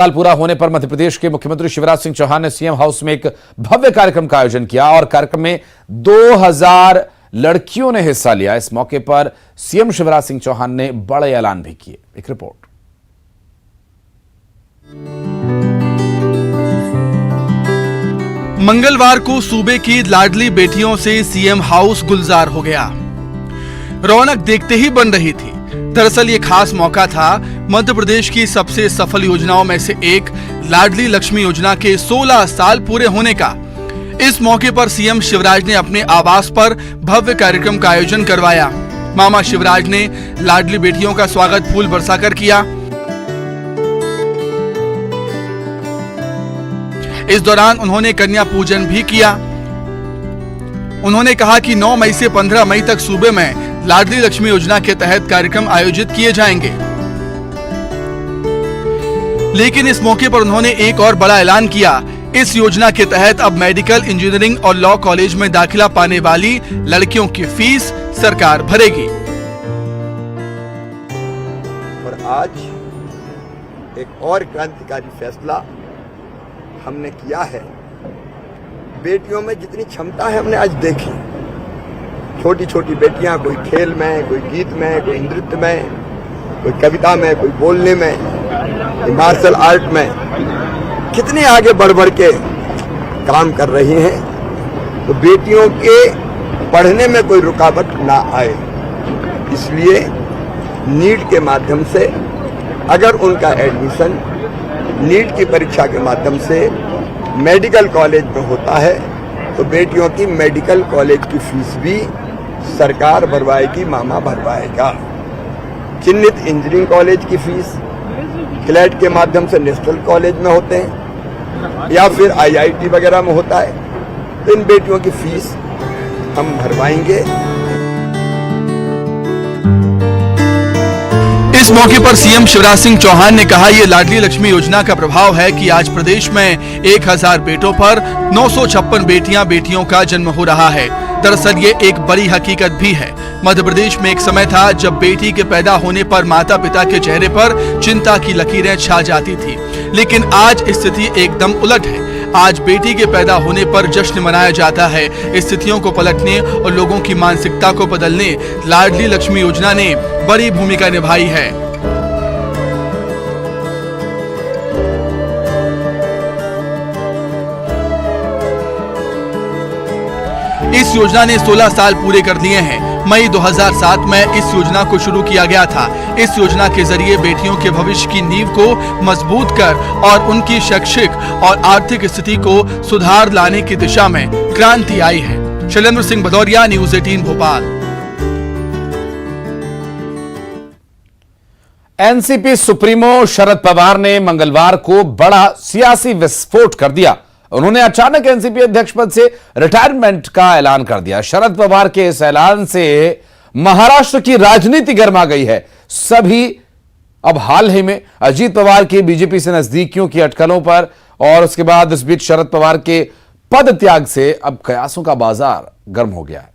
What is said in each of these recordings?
साल पूरा होने पर मध्य प्रदेश के मुख्यमंत्री शिवराज सिंह चौहान ने सीएम हाउस में एक भव्य कार्यक्रम का आयोजन किया और कार्यक्रम में 2000 लड़कियों ने हिस्सा लिया। इस मौके पर सीएम शिवराज सिंह चौहान ने बड़े ऐलान भी किए। एक रिपोर्ट। मंगलवार को सूबे की लाडली बेटियों से सीएम हाउस गुलजार हो गया। रौनक देखते ही बन रही थी। दरअसल ये खास मौका था मध्य प्रदेश की सबसे सफल योजनाओं में से एक लाडली लक्ष्मी योजना के 16 साल पूरे होने का। इस मौके पर सीएम शिवराज ने अपने आवास पर भव्य कार्यक्रम का आयोजन करवाया। मामा शिवराज ने लाडली बेटियों का स्वागत फूल बरसाकर किया। इस दौरान उन्होंने कन्या पूजन भी किया। उन्होंने कहा कि 9 मई से 15 मई तक सूबे में लाडली लक्ष्मी योजना के तहत कार्यक्रम आयोजित किए जाएंगे। लेकिन इस मौके पर उन्होंने एक और बड़ा ऐलान किया। इस योजना के तहत अब मेडिकल, इंजीनियरिंग और लॉ कॉलेज में दाखिला पाने वाली लड़कियों की फीस सरकार भरेगी। और आज एक और क्रांतिकारी फैसला हमने किया है। बेटियों में जितनी क्षमता है हमने आज देखी। छोटी छोटी बेटियां, कोई खेल में, कोई गीत में, कोई नृत्य में, कोई कविता में, कोई बोलने में, कोई मार्शल आर्ट में, कितने आगे बढ़ बढ़ के काम कर रही हैं। तो बेटियों के पढ़ने में कोई रुकावट ना आए, इसलिए नीट के माध्यम से अगर उनका एडमिशन नीट की परीक्षा के माध्यम से मेडिकल कॉलेज में होता है तो बेटियों की मेडिकल कॉलेज की फीस भी सरकार भरवाएगी, मामा भरवाएगा। चिन्हित इंजीनियरिंग कॉलेज की फीस क्लैट के माध्यम से नेशनल कॉलेज में होते हैं या फिर आईआईटी वगैरह में होता है, तो इन बेटियों की फीस हम भरवाएंगे। इस मौके पर सीएम शिवराज सिंह चौहान ने कहा, ये लाडली लक्ष्मी योजना का प्रभाव है कि आज प्रदेश में 1000 बेटों पर 956 बेटियों का जन्म हो रहा है। दरअसल ये एक बड़ी हकीकत भी है। मध्य प्रदेश में एक समय था जब बेटी के पैदा होने पर माता पिता के चेहरे पर चिंता की लकीरें छा जाती थी, लेकिन आज स्थिति एकदम उलट है। आज बेटी के पैदा होने पर जश्न मनाया जाता है। स्थितियों को पलटने और लोगों की मानसिकता को बदलने लाडली लक्ष्मी योजना ने बड़ी भूमिका निभाई है। इस योजना ने 16 साल पूरे कर दिए हैं। मई 2007 में इस योजना को शुरू किया गया था। इस योजना के जरिए बेटियों के भविष्य की नींव को मजबूत कर और उनकी शैक्षिक और आर्थिक स्थिति को सुधार लाने की दिशा में क्रांति आई है। Shailendra Singh Bhadauria, news 18 Bhopal. NCP supremo Sharad Pawar ने मंगलवार को बड़ा सियासी विस्फोट कर दिया। उन्होंने अचानक एनसीपी अध्यक्ष पद से रिटायरमेंट का ऐलान कर दिया। शरद पवार के इस ऐलान से महाराष्ट्र की राजनीति गर्मा गई है। सभी अब हाल ही में अजीत पवार की बीजेपी से नजदीकियों की अटकलों पर और उसके बाद इस बीच शरद पवार के पद त्याग से अब कयासों का बाजार गर्म हो गया है।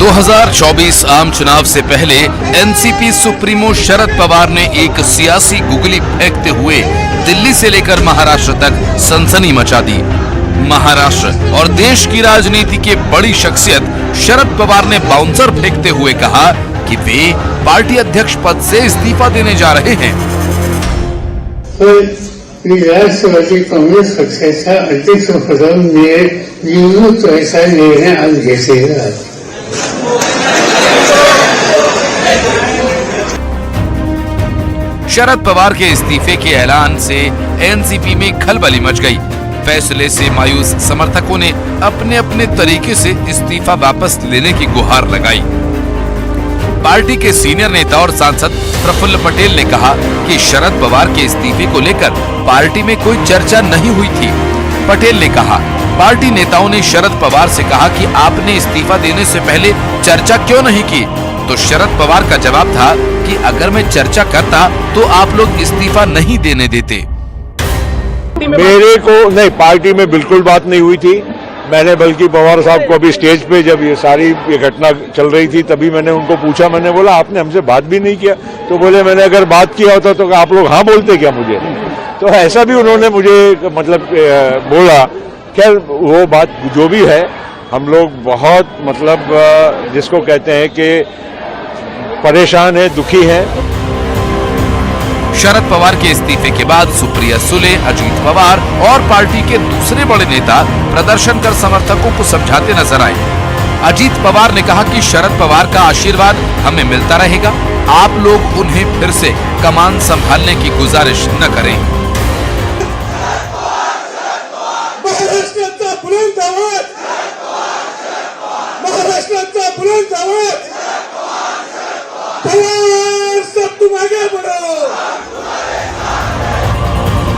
2024 आम चुनाव से पहले एनसीपी सुप्रीमो शरद पवार ने एक सियासी गुगली फेंकते हुए दिल्ली से लेकर महाराष्ट्र तक सनसनी मचा दी। महाराष्ट्र और देश की राजनीति के बड़ी शख्सियत शरद पवार ने बाउंसर फेंकते हुए कहा कि वे पार्टी अध्यक्ष पद से इस्तीफा देने जा रहे हैं। राष्ट्रवादी कांग्रेस पक्षाच्या अध्यक्षपदावर निवडणूक व्हायचा निर्णय आज घेतलेला आहे। शरद पवार के इस्तीफे के ऐलान से एनसीपी में खलबली मच गई। फैसले से मायूस समर्थकों ने अपने अपने तरीके से इस्तीफा वापस लेने की गुहार लगाई। पार्टी के सीनियर नेता और सांसद प्रफुल्ल पटेल ने कहा कि शरद पवार के इस्तीफे को लेकर पार्टी में कोई चर्चा नहीं हुई थी। पटेल ने कहा, पार्टी नेताओं ने शरद पवार से कहा कि आपने इस्तीफा देने से पहले चर्चा क्यों नहीं की? तो शरद पवार का जवाब था कि अगर मैं चर्चा करता तो आप लोग इस्तीफा नहीं देने देते। मेरे को नहीं, पार्टी में बिल्कुल बात नहीं हुई थी। मैंने बल्कि पवार साहब को अभी स्टेज पे जब ये घटना चल रही थी तभी मैंने उनको पूछा, मैंने बोला आपने हमसे बात भी नहीं किया? तो बोले मैंने अगर बात किया होता तो आप लोग हाँ बोलते क्या मुझे? तो ऐसा भी उन्होंने मुझे मतलब बोला। खैर वो बात जो भी है, हम लोग बहुत मतलब जिसको कहते हैं कि परेशान है, दुखी है। शरद पवार के इस्तीफे के बाद सुप्रिया सुले, अजीत पवार और पार्टी के दूसरे बड़े नेता प्रदर्शन कर समर्थकों को समझाते नजर आए। अजीत पवार ने कहा कि शरद पवार का आशीर्वाद हमें मिलता रहेगा, आप लोग उन्हें फिर से कमान संभालने की गुजारिश न करें।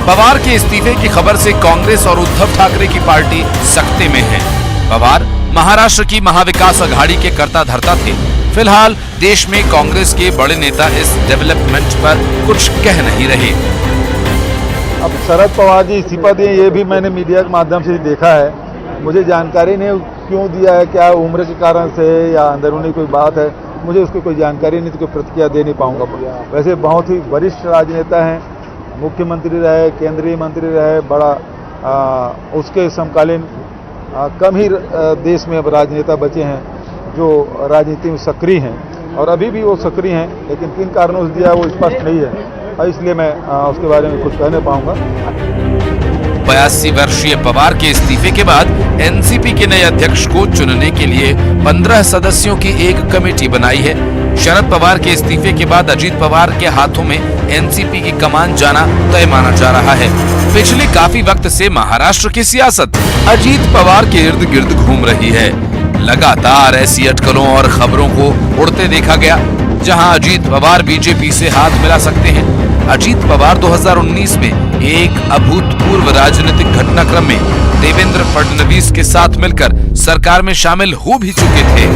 पवार के इस्तीफे की खबर से कांग्रेस और उद्धव ठाकरे की पार्टी सख्ते में है। पवार महाराष्ट्र की महाविकास अघाड़ी के कर्ता धर्ता थे। फिलहाल देश में कांग्रेस के बड़े नेता इस डेवलपमेंट पर कुछ कह नहीं रहे। अब शरद पवार जी इस्तीफा दिए, ये भी मैंने मीडिया के माध्यम से देखा है। मुझे जानकारी नहीं क्यों दिया है, क्या उम्र के कारण से या अंदरूनी कोई बात है, मुझे उसकी कोई जानकारी नहीं, तो कोई प्रतिक्रिया दे नहीं पाऊंगा। वैसे बहुत ही वरिष्ठ राजनेता हैं, मुख्यमंत्री रहे, केंद्रीय मंत्री रहे, बड़ा उसके समकालीन कम ही देश में अब राजनेता बचे हैं जो राजनीति में सक्रिय हैं, और अभी भी वो सक्रिय हैं, लेकिन किन कारणों से दिया वो स्पष्ट नहीं है, और इसलिए मैं उसके बारे में कुछ कह नहीं पाऊंगा। 82 वर्षीय पवार के इस्तीफे के बाद एनसीपी के नए अध्यक्ष को चुनने के लिए 15 सदस्यों की एक कमेटी बनाई है। शरद पवार के इस्तीफे के बाद अजीत पवार के हाथों में एनसीपी की कमान जाना तय माना जा रहा है। पिछले काफी वक्त से महाराष्ट्र की सियासत अजीत पवार के इर्द गिर्द घूम रही है। लगातार ऐसी अटकलों और खबरों को उड़ते देखा गया जहां अजीत पवार बीजेपी से हाथ मिला सकते हैं। अजीत पवार 2019 में एक अभूतपूर्व राजनीतिक घटनाक्रम में देवेंद्र फडणवीस के साथ मिलकर सरकार में शामिल हो भी चुके थे।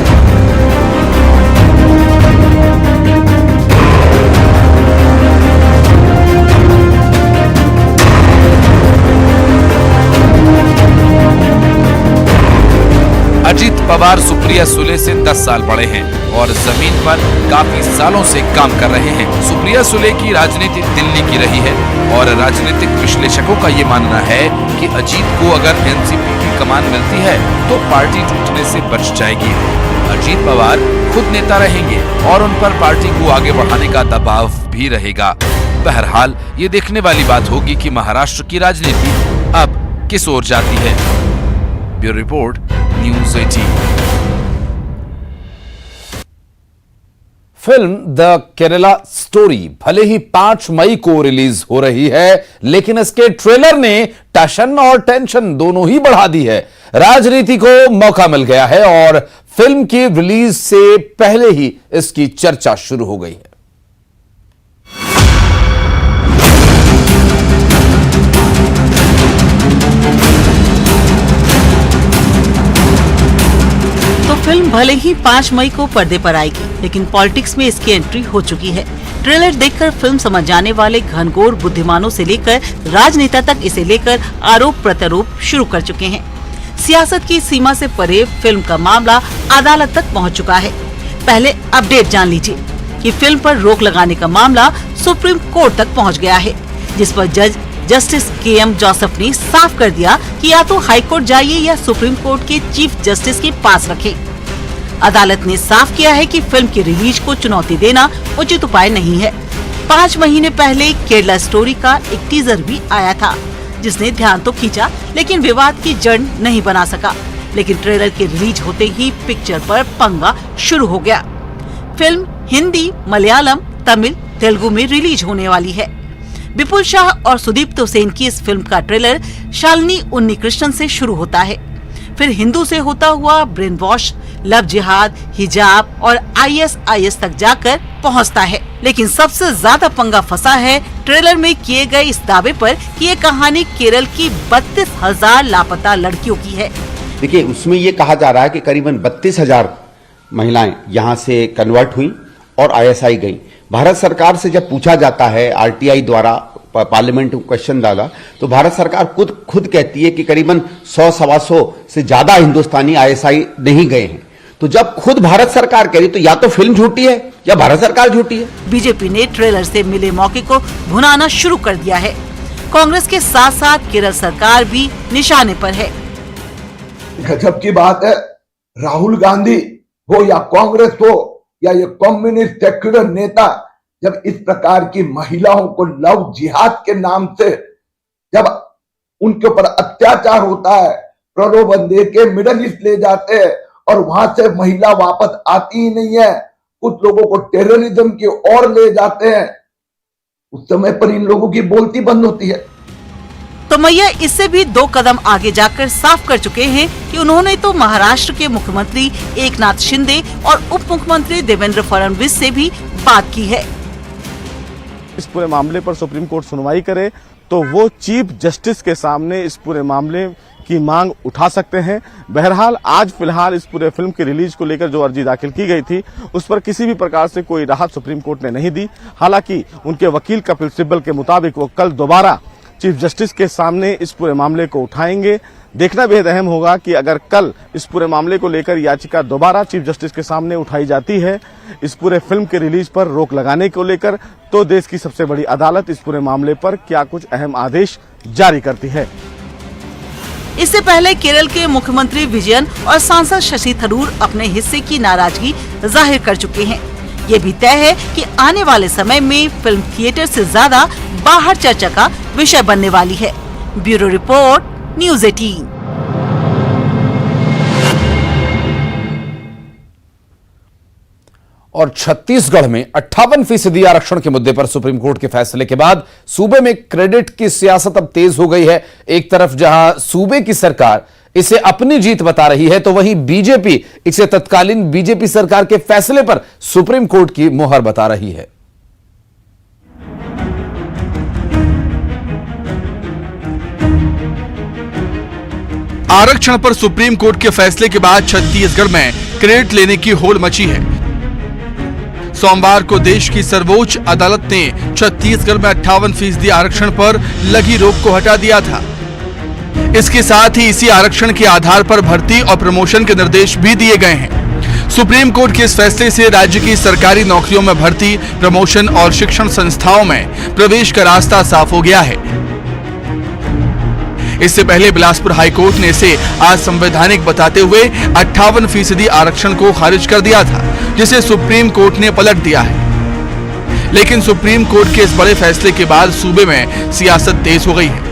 अजीत पवार सुप्रिया सुले से 10 साल बड़े हैं और जमीन पर काफी सालों से काम कर रहे हैं। सुप्रिया सुले की राजनीति दिल्ली की रही है और राजनीतिक विश्लेषकों का ये मानना है कि अजीत को अगर एनसीपी की कमान मिलती है तो पार्टी टूटने से बच जाएगी। अजीत पवार खुद नेता रहेंगे और उन पर पार्टी को आगे बढ़ाने का दबाव भी रहेगा। बहरहाल ये देखने वाली बात होगी कि महाराष्ट्र की राजनीति अब किस ओर जाती है। Bureau report, news 18। Film the Kerala story भले ही 5 मई को रिलीज हो रही है, लेकिन इसके ट्रेलर ने टशन और टेंशन दोनों ही बढ़ा दी है। राजनीति को मौका मिल गया है और फिल्म की रिलीज से पहले ही इसकी चर्चा शुरू हो गई है। फिल्म भले ही 5 मई को पर्दे पर आएगी, लेकिन पॉलिटिक्स में इसकी एंट्री हो चुकी है। ट्रेलर देखकर फिल्म समझ जाने वाले घनघोर बुद्धिमानों से लेकर राजनेता तक इसे लेकर आरोप प्रत्यारोप शुरू कर चुके हैं। सियासत की सीमा से परे फिल्म का मामला अदालत तक पहुंच चुका है। पहले अपडेट जान लीजिए कि फिल्म पर रोक लगाने का मामला सुप्रीम कोर्ट तक पहुँच गया है, जिस पर जज जस्टिस KM जोसेफ ने साफ कर दिया कि या तो हाई कोर्ट जाइए या सुप्रीम कोर्ट के चीफ जस्टिस के पास रखें। अदालत ने साफ किया है कि फिल्म की रिलीज को चुनौती देना उचित उपाय नहीं है। 5 महीने पहले केरला स्टोरी का एक टीजर भी आया था, जिसने ध्यान तो खींचा लेकिन विवाद की जड़ नहीं बना सका। लेकिन ट्रेलर के रिलीज होते ही पिक्चर पर पंगा शुरू हो गया। फिल्म हिंदी, मलयालम, तमिल, तेलुगु में रिलीज होने वाली है। विपुल शाह और सुदीप्त सेन की इस फिल्म का ट्रेलर शालिनी उन्नीकृष्णन से शुरू होता है, फिर हिंदू से होता हुआ ब्रेन वॉश, लव जिहाद, हिजाब और ISIS तक जाकर पहुंचता है। लेकिन सबसे ज्यादा पंगा फंसा है ट्रेलर में किए गए इस दावे पर कि ये कहानी केरल की 32,000 लापता लड़कियों की है। देखिए, उसमें ये कहा जा रहा है कि करीबन 32,000 महिलाएं यहाँ से कन्वर्ट हुई और ISI गई। भारत सरकार से जब पूछा जाता है RTI द्वारा पार्लियामेंट में क्वेश्चन डाला तो भारत सरकार खुद कहती है कि करीबन 100-125 से ज्यादा हिंदुस्तानी ISI नहीं गए हैं। तो जब खुद भारत सरकार कह रही तो या तो फिल्म झूठी है या भारत सरकार झूठी है। बीजेपी ने ट्रेलर से मिले मौके को भुनाना शुरू कर दिया है। कांग्रेस के साथ साथ केरल सरकार भी निशाने पर है। गजब की बात है, राहुल गांधी हो या कांग्रेस हो या ये कम्युनिस्ट सेक्युलर नेता, जब इस प्रकार की महिलाओं को लव जिहाद के नाम से जब उनके ऊपर अत्याचार होता है, प्रलोभन दे के मिडल ईस्ट ले जाते हैं और वहां से महिला वापस आती ही नहीं है, कुछ लोगों को टेररिज्म की ओर ले जाते हैं, उस समय पर इन लोगों की बोलती बंद होती है। तो मैया इससे भी 2 कदम आगे जाकर साफ कर चुके हैं कि उन्होंने तो महाराष्ट्र के मुख्यमंत्री एकनाथ शिंदे और उप मुख्यमंत्री देवेंद्र फडणवीस से भी बात की है। इस पूरे मामले पर सुप्रीम कोर्ट सुनवाई करे तो वो चीफ जस्टिस के सामने इस पूरे मामले की मांग उठा सकते हैं। बहरहाल आज फिलहाल इस पूरे फिल्म की रिलीज को लेकर जो अर्जी दाखिल की गई थी उस पर किसी भी प्रकार से कोई राहत सुप्रीम कोर्ट ने नहीं दी। हालांकि उनके वकील कपिल सिब्बल के मुताबिक वो कल दोबारा चीफ जस्टिस के सामने इस पूरे मामले को उठाएंगे। देखना बेहद अहम होगा कि अगर कल इस पूरे मामले को लेकर याचिका दोबारा चीफ जस्टिस के सामने उठाई जाती है इस पूरे फिल्म के रिलीज पर रोक लगाने को लेकर, तो देश की सबसे बड़ी अदालत इस पूरे मामले पर क्या कुछ अहम आदेश जारी करती है। इससे पहले केरल के मुख्यमंत्री विजयन और सांसद शशि थरूर अपने हिस्से की नाराजगी जाहिर कर चुके हैं। ये भी तय है कि आने वाले समय में फिल्म थिएटर से ज्यादा बाहर चर्चा का विषय बनने वाली है। Bureau report, news 18। और छत्तीसगढ़ में 58% आरक्षण के मुद्दे पर सुप्रीम कोर्ट के फैसले के बाद सूबे में क्रेडिट की सियासत अब तेज हो गई है। एक तरफ जहां सूबे की सरकार इसे अपनी जीत बता रही है तो वहीं बीजेपी इसे तत्कालीन बीजेपी सरकार के फैसले पर सुप्रीम कोर्ट की मुहर बता रही है। आरक्षण पर सुप्रीम कोर्ट के फैसले के बाद छत्तीसगढ़ में क्रेडिट लेने की होड़ मची है। सोमवार को देश की सर्वोच्च अदालत ने छत्तीसगढ़ में 58% आरक्षण पर लगी रोक को हटा दिया था। इसके साथ ही इसी आरक्षण के आधार पर भर्ती और प्रमोशन के निर्देश भी दिए गए हैं। सुप्रीम कोर्ट के इस फैसले से राज्य की सरकारी नौकरियों में भर्ती, प्रमोशन और शिक्षण संस्थाओं में प्रवेश का रास्ता साफ हो गया है। इससे पहले बिलासपुर हाईकोर्ट ने इसे असंवैधानिक बताते हुए 58% आरक्षण को खारिज कर दिया था, जिसे सुप्रीम कोर्ट ने पलट दिया है। लेकिन सुप्रीम कोर्ट के इस बड़े फैसले के बाद सूबे में सियासत तेज हो गई है।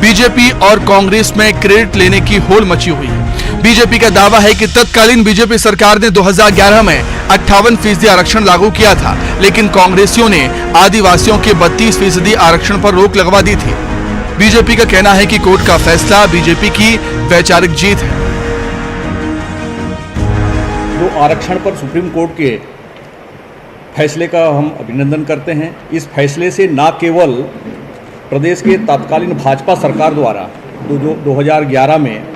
बीजेपी और कांग्रेस में क्रेडिट लेने की होड़ मची हुई है। बीजेपी का दावा है कि तत्कालीन बीजेपी सरकार ने 2011 में 58% आरक्षण लागू किया था, लेकिन कांग्रेसियों ने आदिवासियों के 32% आरक्षण पर रोक लगवा दी थी। बीजेपी का कहना है कि कोर्ट का फैसला बीजेपी की वैचारिक जीत है। जो आरक्षण पर सुप्रीम कोर्ट के फैसले का हम अभिनंदन करते हैं। इस फैसले से न केवल प्रदेश के तत्कालीन भाजपा सरकार द्वारा जो 2011 में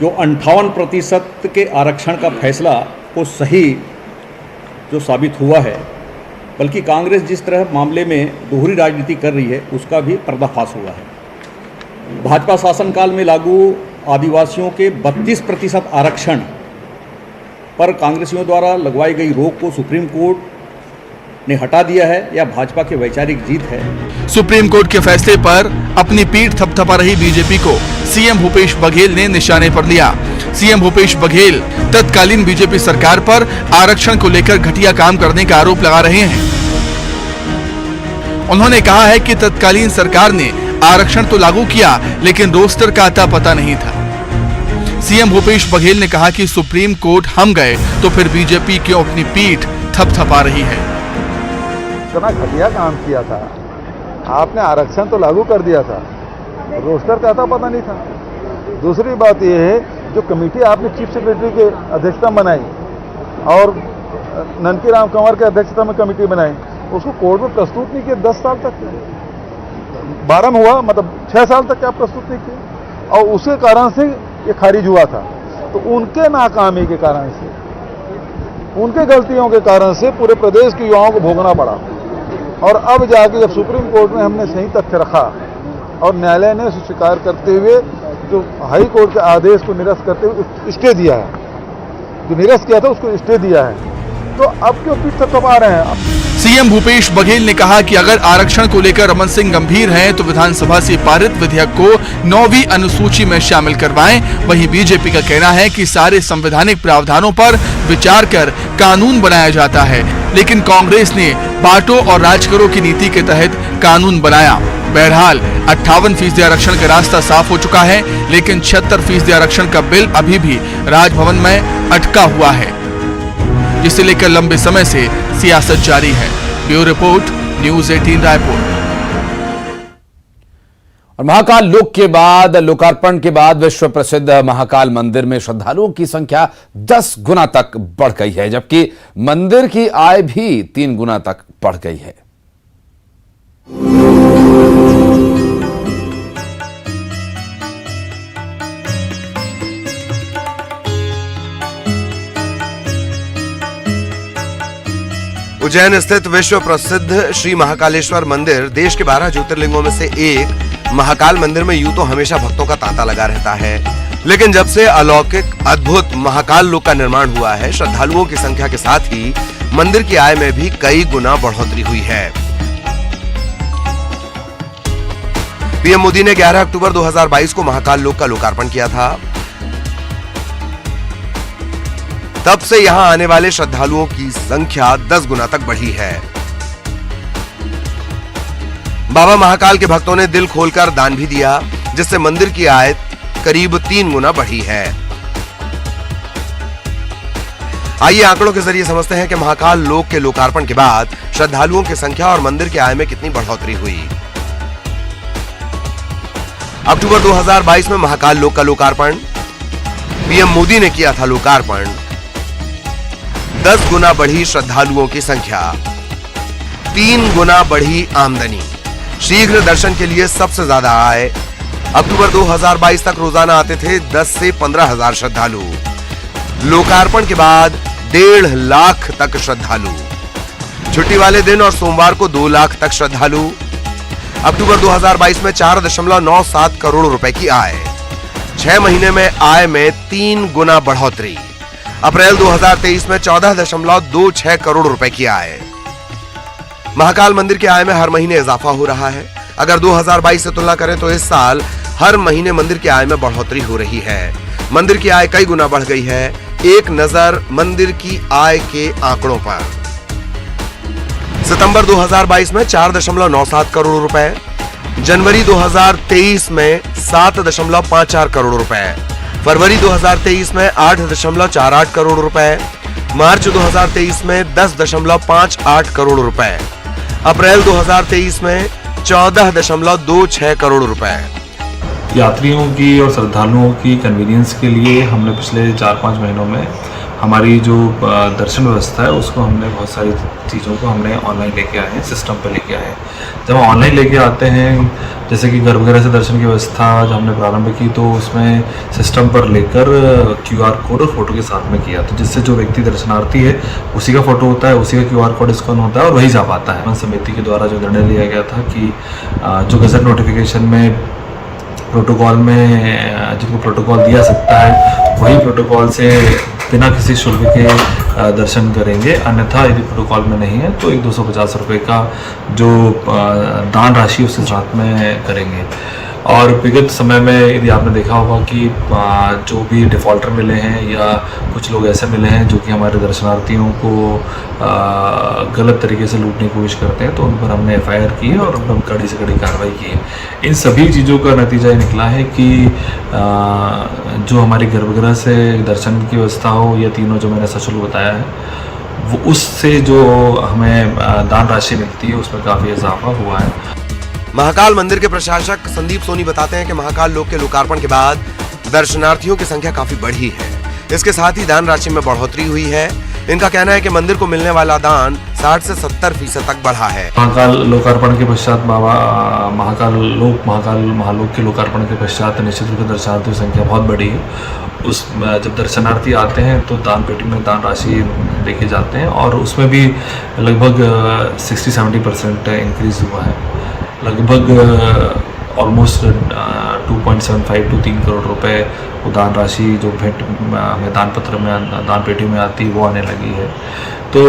जो 58% के आरक्षण का फैसला को सही जो साबित हुआ है, बल्कि कांग्रेस जिस तरह मामले में दोहरी राजनीति कर रही है उसका भी पर्दाफाश हुआ है। भाजपा शासनकाल में लागू आदिवासियों के 32% आरक्षण पर कांग्रेसियों द्वारा लगवाई गई रोक को सुप्रीम कोर्ट ने हटा दिया है, या भाजपा की वैचारिक जीत है। सुप्रीम कोर्ट के फैसले पर अपनी पीठ थपथपा रही बीजेपी को सीएम भूपेश बघेल ने निशाने पर लिया। सीएम भूपेश बघेल तत्कालीन बीजेपी सरकार पर आरक्षण को लेकर घटिया काम करने का आरोप लगा रहे हैं। उन्होंने कहा है कि तत्कालीन सरकार ने आरक्षण तो लागू किया, लेकिन रोस्टर का अता पता नहीं था। सीएम भूपेश बघेल ने कहा कि सुप्रीम कोर्ट हम गए तो फिर बीजेपी क्यों अपनी पीठ थपथपा रही है। इतना घटिया काम किया था, आपने आरक्षण तो लागू कर दिया था, रोस्टर का अता पता नहीं था। दूसरी बात यह है, जो कमेटी आपने चीफ सेक्रेटरी के अध्यक्षता में बनाई और ननकी राम कंवर के अध्यक्षता में कमेटी बनाई, उसको कोर्ट में प्रस्तुत नहीं किया 10 साल तक, 12 में हुआ, मतलब 6 साल तक क्या प्रस्तुत नहीं किया, और उसके कारण से ये खारिज हुआ था। तो उनके नाकामी के कारण से, उनके गलतियों के कारण से पूरे प्रदेश के युवाओं को भोगना पड़ा। और अब जाके जब सुप्रीम कोर्ट में हमने सही तथ्य रखा और न्यायालय ने स्वीकार करते हुए जो हाई कोर्ट के आदेश को निरस्त करते हुए स्टे दिया है, जो निरस्त किया था उसको स्टे दिया है, तो अब क्यों पीठ थपथपा रहे हैं? सीएम भूपेश बघेल ने कहा कि अगर आरक्षण को लेकर रमन सिंह गंभीर हैं तो विधानसभा से पारित विधेयक को 9वीं अनुसूची में शामिल करवाएं। वहीं बीजेपी का कहना है कि सारे संवैधानिक प्रावधानों पर विचार कर कानून बनाया जाता है, लेकिन कांग्रेस ने बांटो और राज करो की नीति के तहत कानून बनाया। बहरहाल 58% आरक्षण का रास्ता साफ हो चुका है, लेकिन 76% आरक्षण का बिल अभी भी राजभवन में अटका हुआ है, जिसे लेकर लंबे समय से सियासत जारी है। Bureau report, news 18 Raipur. और महाकाल लोकार्पण के बाद विश्व प्रसिद्ध महाकाल मंदिर में श्रद्धालुओं की संख्या 10 गुना तक बढ़ गई है, जबकि मंदिर की आय भी 3 गुना तक बढ़ गई है। उज्जैन स्थित विश्व प्रसिद्ध श्री महाकालेश्वर मंदिर देश के 12 ज्योतिर्लिंगों में से एक महाकाल मंदिर में यूं तो हमेशा भक्तों का तांता लगा रहता है, लेकिन जब से अलौकिक अद्भुत महाकाल लोक का निर्माण हुआ है, श्रद्धालुओं की संख्या के साथ ही मंदिर की आय में भी कई गुना बढ़ोतरी हुई है। पीएम मोदी ने 11 अक्टूबर 2022 को महाकाल लोक का लोकार्पण किया था। तब से यहां आने वाले श्रद्धालुओं की संख्या 10 गुना तक बढ़ी है। बाबा महाकाल के भक्तों ने दिल खोलकर दान भी दिया, जिससे मंदिर की आय करीब 3 गुना बढ़ी है। आइए आंकड़ों के जरिए समझते हैं कि महाकाल लोक के लोकार्पण के बाद श्रद्धालुओं की संख्या और मंदिर की आय में कितनी बढ़ोतरी हुई। अक्टूबर 2022 में महाकाल लोक का लोकार्पण, पीएम मोदी ने किया था लोकार्पण। 10 गुना बढ़ी श्रद्धालुओं की संख्या, 3 गुना बढ़ी आमदनी, शीघ्र दर्शन के लिए सबसे ज्यादा आए। अक्टूबर 2022 तक रोजाना आते थे 10 से 15 हजार श्रद्धालु। लोकार्पण के बाद 1.5 लाख तक श्रद्धालु। छुट्टी वाले दिन और सोमवार को 2 लाख तक श्रद्धालु। अक्टूबर 2022 में 4.97 करोड़ रुपए की आय। 6 महीने में आय में 3 गुना बढ़ोतरी। अप्रैल 2023 में 14.26 करोड़ रुपए की आय। महाकाल मंदिर की आय में हर महीने इजाफा हो रहा है। अगर 2022 से तुलना करें तो इस साल हर महीने मंदिर की आय में बढ़ोतरी हो रही है। मंदिर की आय कई गुना बढ़ गई है। एक नजर मंदिर की आय के आंकड़ों पर। सितंबर 2022 में 4.97 करोड़ रुपए, जनवरी 2023 में 7.54 करोड़ रुपए, फरवरी 2023 में 8.48 करोड़ रुपए, मार्च 2023 में 10.58 करोड़ रुपए, अप्रैल 2023 में 14.26 करोड़ रुपए। यात्रियों की और श्रद्धालुओं की कन्वीनियंस के लिए हमने पिछले 4-5 महीनों में हमारी जो दर्शन व्यवस्था है उसको हमने बहुत सारी चीज़ों को हमने ऑनलाइन लेके आए हैं, सिस्टम पर लेके आए हैं। जब हम ऑनलाइन लेके आते हैं, जैसे कि गर्भगृह से दर्शन की व्यवस्था जब हमने प्रारंभ की तो उसमें सिस्टम पर लेकर QR कोड और फोटो के साथ में किया, तो जिससे जो व्यक्ति दर्शनार्थी है उसी का फोटो होता है, उसी का QR कोड स्कैन होता है और वही जा पाता है। समिति के द्वारा जो निर्णय लिया गया था कि जो गजट नोटिफिकेशन में प्रोटोकॉल में जिनको प्रोटोकॉल दिया सकता है वही प्रोटोकॉल से बिना किसी शुल्क के दर्शन करेंगे, अन्यथा यदि प्रोटोकॉल में नहीं है तो 250 रुपये का जो दान राशि उसके साथ में करेंगे। और विगत समय में यदि आपने देखा होगा कि जो भी डिफ़ॉल्टर मिले हैं या कुछ लोग ऐसे मिले हैं जो कि हमारे दर्शनार्थियों को गलत तरीके से लूटने की कोशिश करते हैं, तो उन पर हमने FIR की है और हम कड़ी से कड़ी कार्रवाई की है। इन सभी चीज़ों का नतीजा ये निकला है कि जो हमारी गर्भगृह से दर्शन की व्यवस्था हो या तीनों जो मैंने सशुल्क बताया है, वो उससे जो हमें दान राशि मिलती है उसमें काफ़ी इजाफा हुआ है। महाकाल मंदिर के प्रशासक संदीप सोनी बताते हैं कि महाकाल लोक के लोकार्पण के बाद दर्शनार्थियों की संख्या काफी बढ़ी है। इसके साथ ही दान राशि में बढ़ोतरी हुई है। इनका कहना है कि मंदिर को मिलने वाला दान 60 से 70% तक बढ़ा है। महाकाल लोकार्पण के पश्चात बाबा महाकाल महालोक के लोकार्पण के पश्चात निश्चित रूप से दर्शनार्थियों की संख्या बहुत बढ़ी है उस जब दर्शनार्थी आते हैं तो दान पेटी में दान राशि लेके जाते हैं और उसमें भी लगभग 60-70% इंक्रीज हुआ है। लगभग ऑलमोस्ट 2.75 to 3 करोड़ रुपए वो दान राशि जो भेंट में दान पत्र में दान पेटी में आती है वो आने लगी है। तो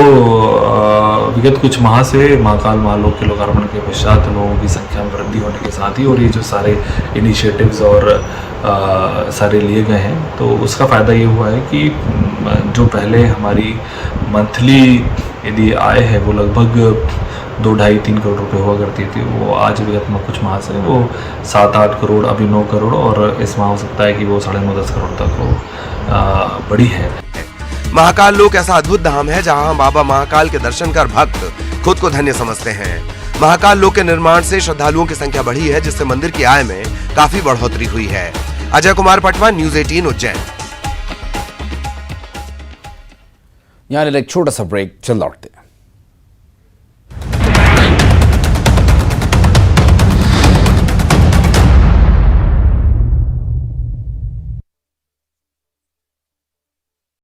विगत कुछ माह से महाकाल महालोक के लोकार्पण के पश्चात लोगों की संख्या में वृद्धि होने के साथ ही और ये जो सारे इनिशिएटिव्स और सारे लिए गए हैं तो उसका फ़ायदा ये हुआ है कि जो पहले हमारी मंथली यदि आय है वो लगभग 2-2.5-3 करोड़ रुपए हुआ करती थी, वो आज विगत में कुछ माह से वो 7-8 करोड़, अभी 9 करोड़ और इस माह हो सकता है कि वो 9.5-10 करोड़ तक वो बड़ी है। महाकाल लोक ऐसा अद्भुत धाम है जहां बाबा महाकाल के दर्शन कर भक्त खुद को धन्य समझते हैं। महाकाल लोक के निर्माण से श्रद्धालुओं की संख्या बढ़ी है जिससे मंदिर की आय में काफी बढ़ोतरी हुई है। अजय कुमार पटवा, न्यूज़ 18 उज्जैन। यहाँ एक छोटा सा ब्रेक, चल लौटते।